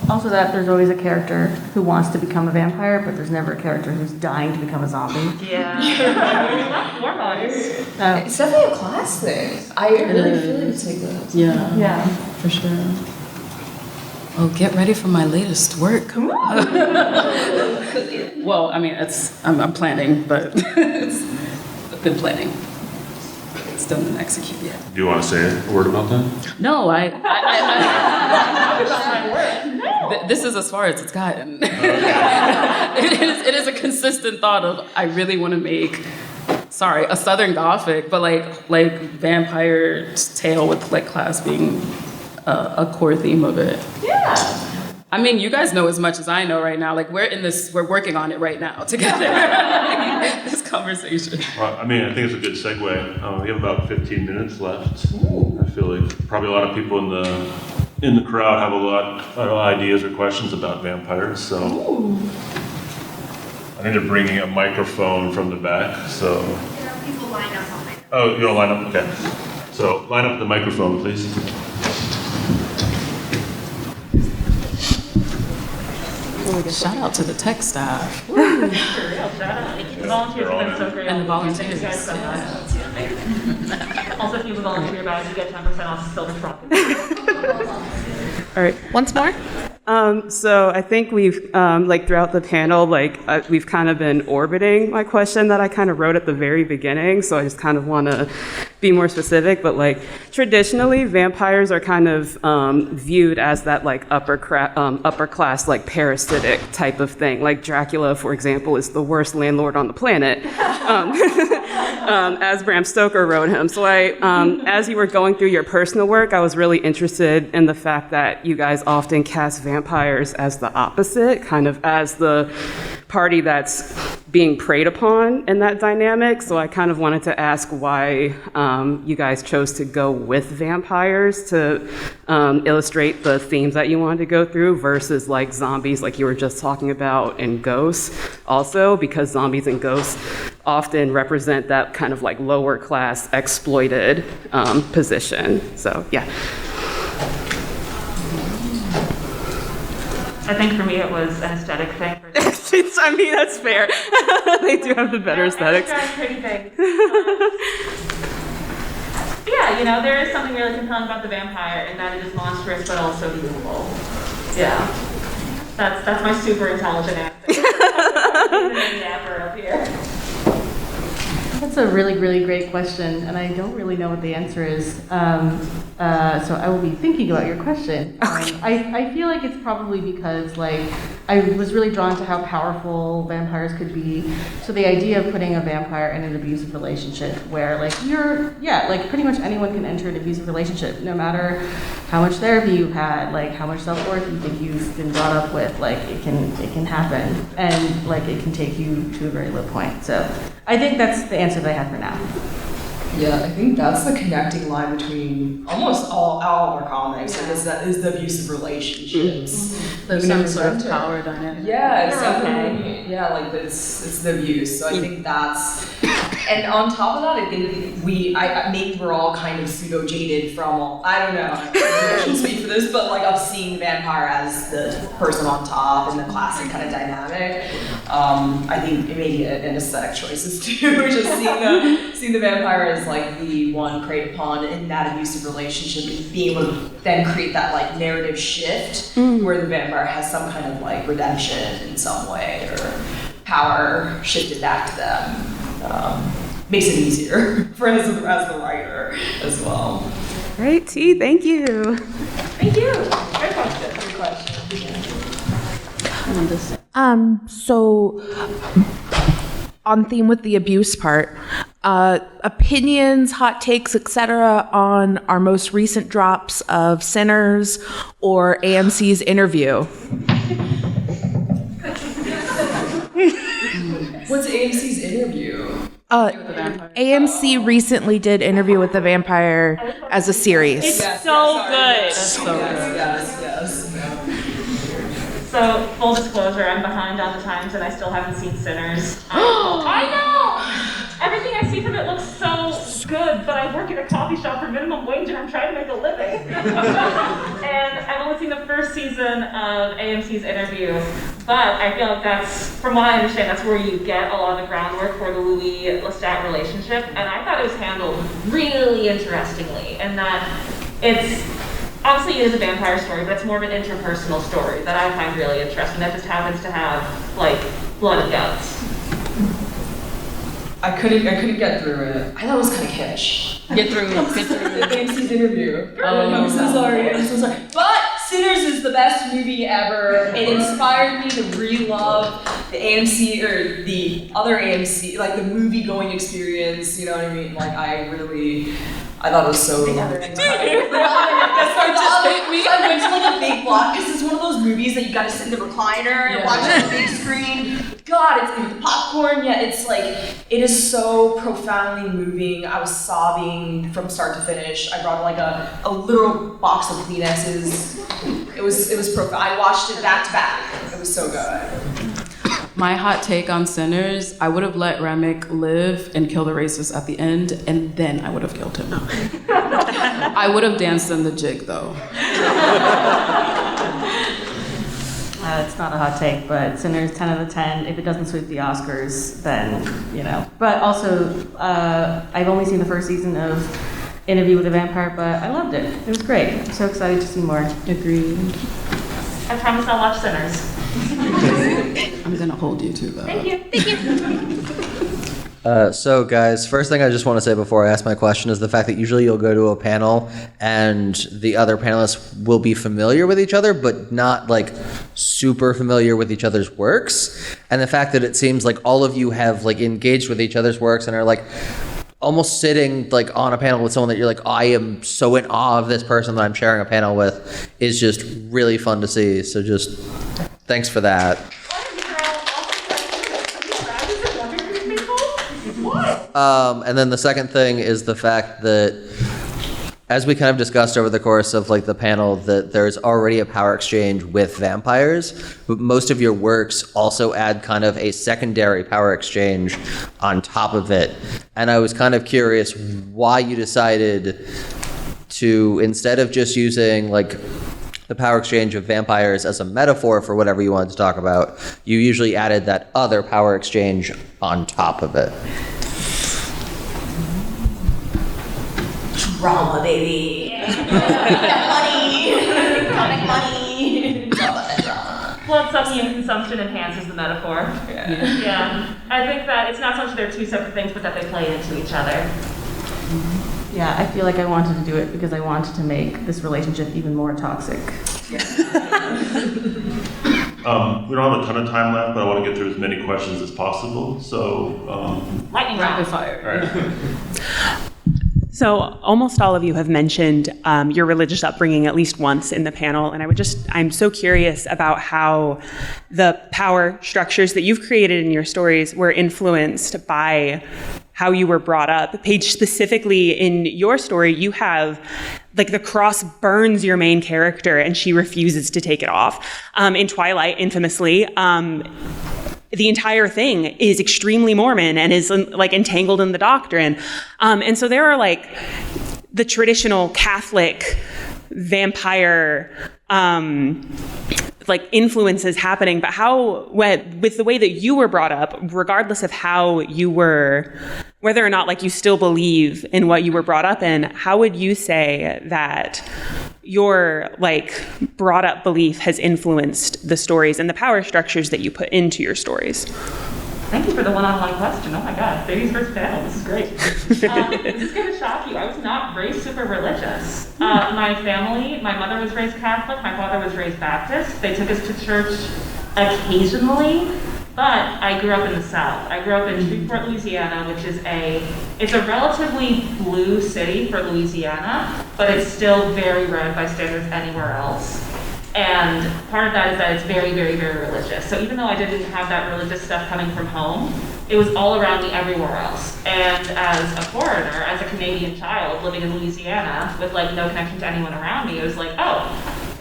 Also that there's always a character who wants to become a vampire, but there's never a character who's dying to become a zombie. Yeah. War bodies. It's definitely a class thing. I really feel like it's like that. Yeah. Yeah. For sure. Oh, get ready for my latest work. Come on. Well, I mean, I'm planning, but I've been planning. Still didn't execute yet. Do you want to say a word about that? No, this is as far as it's gotten. It is a consistent thought of I really want to make, a Southern Gothic, but like vampire's tale with like class being a core theme of it. Yeah. I mean, you guys know as much as I know right now. Like we're working on it right now together. This conversation. Well, I mean, I think it's a good segue. We have about 15 minutes left. I feel like probably a lot of people in the crowd have a lot of ideas or questions about vampires. So I think they're bringing a microphone from the back. So People line up on it. oh, you don't line up? Okay. So line up the microphone, please. Shout out to the tech staff For real, shout out. The volunteers have been so great. and the Thank you volunteers. guys so much. Also, if you have a volunteer badge, you get 10% off Silver Truck. All right. Once more? So I think we've, throughout the panel, we've kind of been orbiting my question that I kind of wrote at the very beginning. So I just kind of want to be more specific. But traditionally, vampires are kind of viewed as that upper class, parasitic type of thing. Like Dracula, for example, is the worst landlord on the planet, as Bram Stoker wrote him. So as you were going through your personal work, I was really interested in the fact that you guys often cast vampires as the opposite, kind of as the party that's being preyed upon in that dynamic. So I kind of wanted to ask why you guys chose to go with vampires to illustrate the themes that you wanted to go through versus zombies like you were just talking about and ghosts also, because zombies and ghosts often represent that kind of lower class exploited position. So yeah. I think for me it was an aesthetic thing. I mean, that's fair. They do have the better aesthetics. That's pretty big. Yeah, there is something really compelling about the vampire in that it is monstrous but also beautiful. Yeah. That's my super intelligent answer. Up here. That's a really, really great question, and I don't really know what the answer is. So I will be thinking about your question. I feel like it's probably because I was really drawn to how powerful vampires could be. So the idea of putting a vampire in an abusive relationship where pretty much anyone can enter an abusive relationship, no matter how much therapy you've had, how much self-worth you think you've been brought up with, it can happen, and it can take you to a very low point. So I think that's the answer that I have for now. Yeah, I think that's the connecting line between almost all of our comics. I guess that is the abusive relationships. There's some sort of power dynamic. Yeah, it's definitely, it's the abuse. So I think that's, And on top of that, I think maybe we're all kind of pseudo jaded from I don't know, I shouldn't speak for this, but like of seeing the vampire as the person on top and the classic kind of dynamic. I think it may be an aesthetic choices too, just seeing the vampire as like the one preyed upon in that abusive relationship and being able to then create that like narrative shift where the vampire has some kind of like redemption in some way or power shifted back to them. Makes it easier for as the writer as well. Great, T, thank you. Thank you. Great question. Good question. So on theme with the abuse part, opinions, hot takes, etc. on our most recent drops of Sinners or AMC's Interview. What's AMC's Interview? AMC recently did Interview with the Vampire as a series. It's Yes, so yes, good. That's so good. Yes. So, full disclosure, I'm behind on the times and I still haven't seen Sinners. I know! Everything I see from it looks so good, but I work at a coffee shop for minimum wage and I'm trying to make a living. And I've only seen the first season of AMC's Interview, but I feel like that's, from what I understand, that's where you get a lot of the groundwork for the Louis Lestat relationship, and I thought it was handled really interestingly, and that it's, obviously it is a vampire story, but it's more of an interpersonal story that I find really interesting, that just happens to have, like, blood and guts. I couldn't get through it. I thought it was kind of kitsch. Get through AMC's Interview. I'm so sorry. But Sinners is the best movie ever. It inspired me to re-love the AMC or the other AMC, like the movie-going experience. You know what I mean? Like I thought it was so. The other end. I went to like a big block because it's one of those movies that you got to sit in the recliner and watch on the big screen. God, it's with popcorn. Yeah, it's like it is so profoundly moving. I was sobbing from start to finish. I brought like a literal box of Kleenexes. It was profound. I watched it back to back. It was so good. My hot take on Sinners, I would have let Remick live and kill the racist at the end, and then I would have killed him. I would have danced in the jig, though. It's not a hot take, but Sinners 10 out of 10. If it doesn't sweep the Oscars, then, you know. But also, I've only seen the first season of Interview with a Vampire, but I loved it. It was great. I'm so excited to see more. Agreed. I promise I'll watch Sinners. I'm gonna hold you to that. Thank you. So guys, first thing I just want to say before I ask my question is the fact that usually you'll go to a panel and the other panelists will be familiar with each other, but not like super familiar with each other's works. And the fact that it seems like all of you have like engaged with each other's works and are like almost sitting like on a panel with someone that you're like, I am so in awe of this person that I'm sharing a panel with is just really fun to see. So just thanks for that. And then the second thing is the fact that, as we kind of discussed over the course of like the panel, that there's already a power exchange with vampires, but most of your works also add kind of a secondary power exchange on top of it. And I was kind of curious why you decided to, instead of just using like the power exchange of vampires as a metaphor for whatever you wanted to talk about, you usually added that other power exchange on top of it. Drama, baby. Money. Comic money. It's all about that drama. Blood sucking and consumption enhances the metaphor. Yeah. I think that it's not so much they're two separate things, but that they play into each other. Yeah, I feel like I wanted to do it because I wanted to make this relationship even more toxic. We don't have a ton of time left, but I want to get through as many questions as possible. So, Lightning Rapid round. fire. all right. So almost all of you have mentioned your religious upbringing at least once in the panel, and I'm so curious about how the power structures that you've created in your stories were influenced by how you were brought up. Paige, specifically in your story, you have like the cross burns your main character and she refuses to take it off. In Twilight, infamously, the entire thing is extremely Mormon and is like entangled in the doctrine. And so there are like the traditional Catholic vampire like influences happening, but with the way that you were brought up, regardless of how you were, whether or not like you still believe in what you were brought up in, how would you say that your like brought up belief has influenced the stories and the power structures that you put into your stories? Thank you for the one-on-one question. Oh my God, baby's first panel. This is great. This is going to shock you. I was not raised super religious. My family, my mother was raised Catholic. My father was raised Baptist. They took us to church occasionally, but I grew up in the South. I grew up in Shreveport, Louisiana, which is it's a relatively blue city for Louisiana, but it's still very red by standards anywhere else. And part of that is that it's very, very, very religious. So even though I didn't have that religious stuff coming from home, it was all around me everywhere else. And as a foreigner, as a Canadian child living in Louisiana with like no connection to anyone around me, it was like, oh,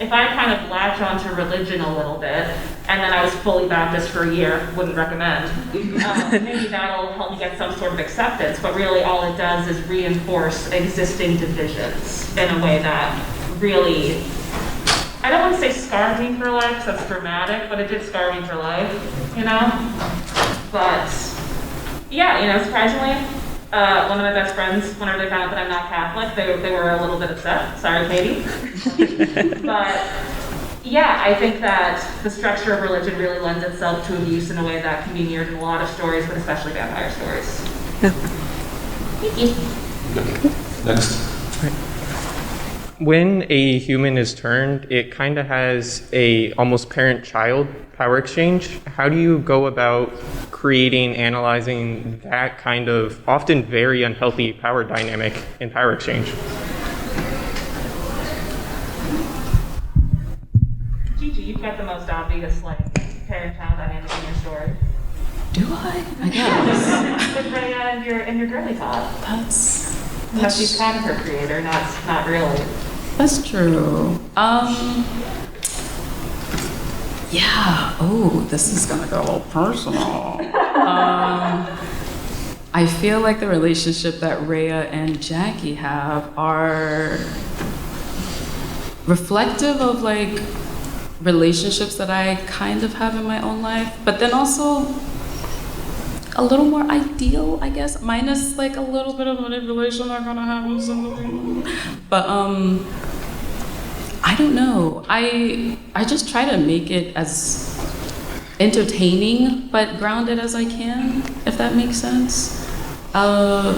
if I kind of latch onto religion a little bit, and then I was fully Baptist for a year, wouldn't recommend, maybe that'll help me get some sort of acceptance. But really all it does is reinforce existing divisions in a way that really, I don't want to say scarred me for life, because that's dramatic, but it did scar me for life, you know? But, yeah, you know, surprisingly, one of my best friends, whenever they found out that I'm not Catholic, they were a little bit upset. Sorry, Katie. But, yeah, I think that the structure of religion really lends itself to abuse in a way that can be mirrored in a lot of stories, but especially vampire stories. Thank you. Next. When a human is turned, it kind of has a almost parent-child power exchange. How do you go about creating, analyzing that kind of often very unhealthy power dynamic in power exchange? Gigi, you've got the most obvious, like, parent-child dynamic in your story. Do I guess. With Rhea and your girly top. But she's kind of her creator, not really. That's true. Yeah. Oh, this is gonna go a little personal. I feel like the relationship that Rhea and Jackie have are reflective of like relationships that I kind of have in my own life, but then also a little more ideal, I guess, minus like a little bit of manipulation they're gonna have with something. But I don't know. I just try to make it as entertaining but grounded as I can, if that makes sense. Yeah,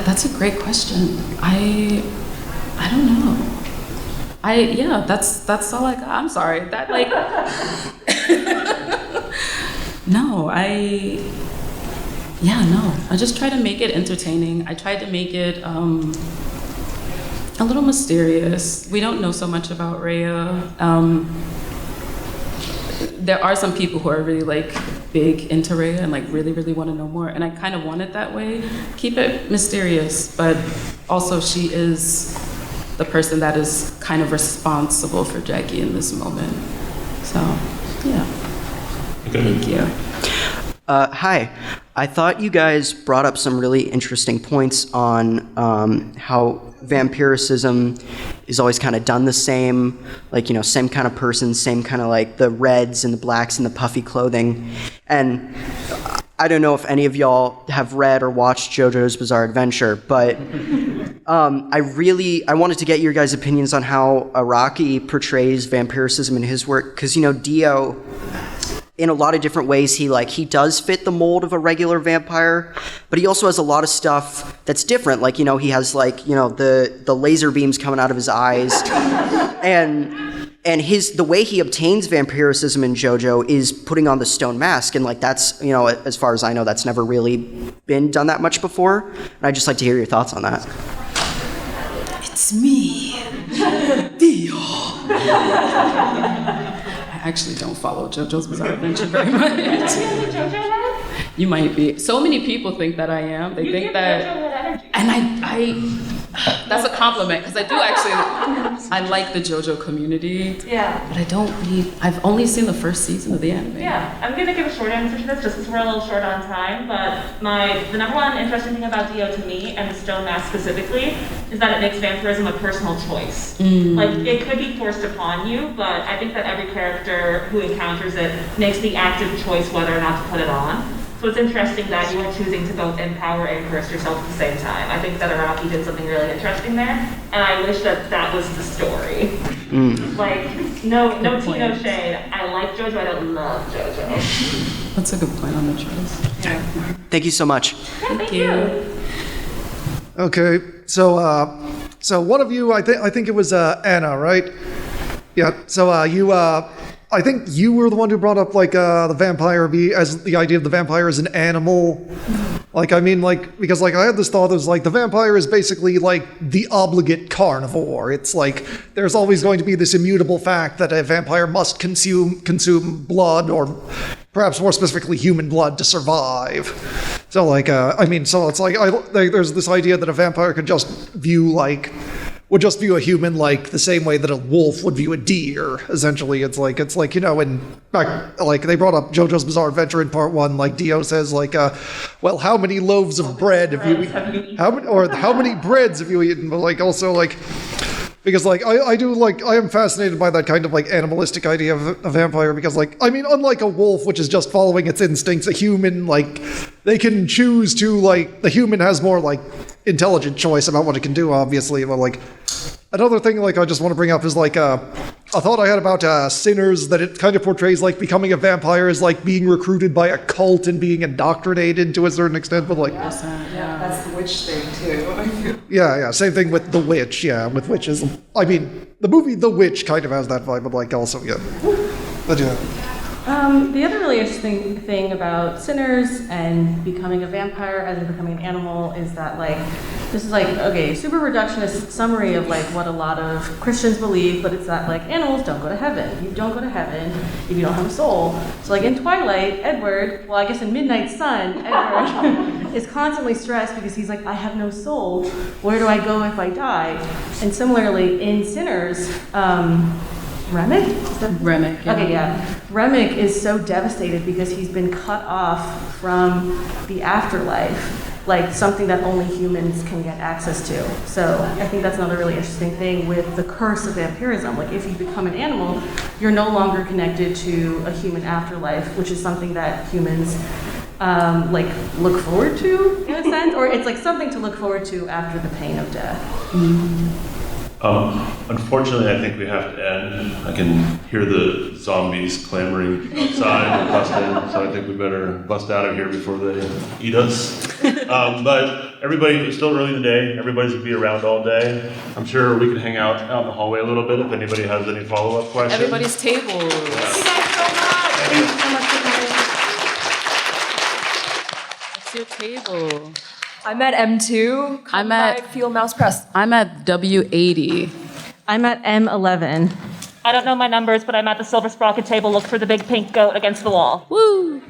that's a great question. I don't know. That's all I got. I'm sorry. That like No, I just try to make it entertaining. I tried to make it a little mysterious. We don't know so much about Rhea. There are some people who are really like big into Rhea and like really, really want to know more. And I kind of want it that way. Keep it mysterious, but also she is the person that is kind of responsible for Jackie in this moment. So, yeah. Thank you. Hi. I thought you guys brought up some really interesting points on how vampiricism is always kind of done the same, like, you know, same kind of person, same kind of like the reds and the blacks and the puffy clothing. And I don't know if any of y'all have read or watched JoJo's Bizarre Adventure, but I wanted to get your guys' opinions on how Araki portrays vampiricism in his work, because, you know, Dio, in a lot of different ways, he does fit the mold of a regular vampire, but he also has a lot of stuff that's different. Like, you know, he has like, you know, the laser beams coming out of his eyes, and the way he obtains vampiricism in JoJo is putting on the stone mask, and like that's, you know, as far as I know, that's never really been done that much before. And I'd just like to hear your thoughts on that. It's me, Dio. I actually don't follow JoJo's Bizarre Adventure very much. You might be. So many people think that I am. They think that, and I That's a compliment, because I do actually, I like the JoJo community. Yeah. But I've only seen the first season of the anime. Yeah, I'm gonna give a short answer to this just because we're a little short on time, but the number one interesting thing about Dio to me, and the Stone Mask specifically, is that it makes vampirism a personal choice. Like, it could be forced upon you, but I think that every character who encounters it makes the active choice whether or not to put it on. So it's interesting that you are choosing to both empower and curse yourself at the same time. I think that Araki did something really interesting there, and I wish that that was the story. Like, no tea, no shade. I like JoJo, I don't love JoJo. That's a good point on the choice. Yeah. Thank you so much. Yeah, thank you. Okay, so one of you, I think it was Anna, right? Yeah. So I think you were the one who brought up like the vampire as the idea of the vampire as an animal. Like, I mean, like, because like I had this thought was like the vampire is basically like the obligate carnivore. It's like there's always going to be this immutable fact that a vampire must consume blood, or perhaps more specifically human blood, to survive. So like, I mean, so it's like there's this idea that a vampire could just view a human like the same way that a wolf would view a deer. Essentially, it's like you know, in back like they brought up JoJo's Bizarre Adventure in part 1. Like Dio says, like, well, how many loaves of bread have you eaten? How many breads have you eaten? But like also like. Because like I am fascinated by that kind of like animalistic idea of a vampire, because like I mean, unlike a wolf, which is just following its instincts, a human, like, they can choose to, like, the human has more like intelligent choice about what it can do, obviously. But like another thing like I just want to bring up is like a thought I had about Sinners, that it kind of portrays like becoming a vampire as like being recruited by a cult and being indoctrinated to a certain extent, but like Yeah, that's the witch thing too. yeah, same thing with The Witch. Yeah, with witches. I mean, the movie The Witch kind of has that vibe, but like also but yeah. The other really interesting thing about Sinners and becoming a vampire as in becoming an animal is that, like, this is like, okay, super reductionist summary of like what a lot of Christians believe, but it's that like animals don't go to heaven. You don't go to heaven if you don't have a soul. So like in Twilight, Edward, well, I guess in Midnight Sun, Edward is constantly stressed because he's like, I have no soul. Where do I go if I die? And similarly in Sinners, Remick? Remick, yeah. Okay, yeah. Remick is so devastated because he's been cut off from the afterlife, like something that only humans can get access to. So I think that's another really interesting thing with the curse of vampirism. Like, if you become an animal, you're no longer connected to a human afterlife, which is something that humans like look forward to in a sense, or it's like something to look forward to after the pain of death. Unfortunately, I think we have to end. I can hear the zombies clamoring outside and bust in, so I think we better bust out of here before they eat us. But everybody, it's still early in the day. Everybody's gonna be around all day. I'm sure we can hang out in the hallway a little bit if anybody has any follow-up questions. Everybody's tables. Thank you guys so much. Thank you so much for coming. What's your table? I'm at M2. I'm at Field Mouse Press. I'm at W80. I'm at M11. I don't know my numbers, but I'm at the Silver Sprocket table. Look for the big pink goat against the wall. Woo!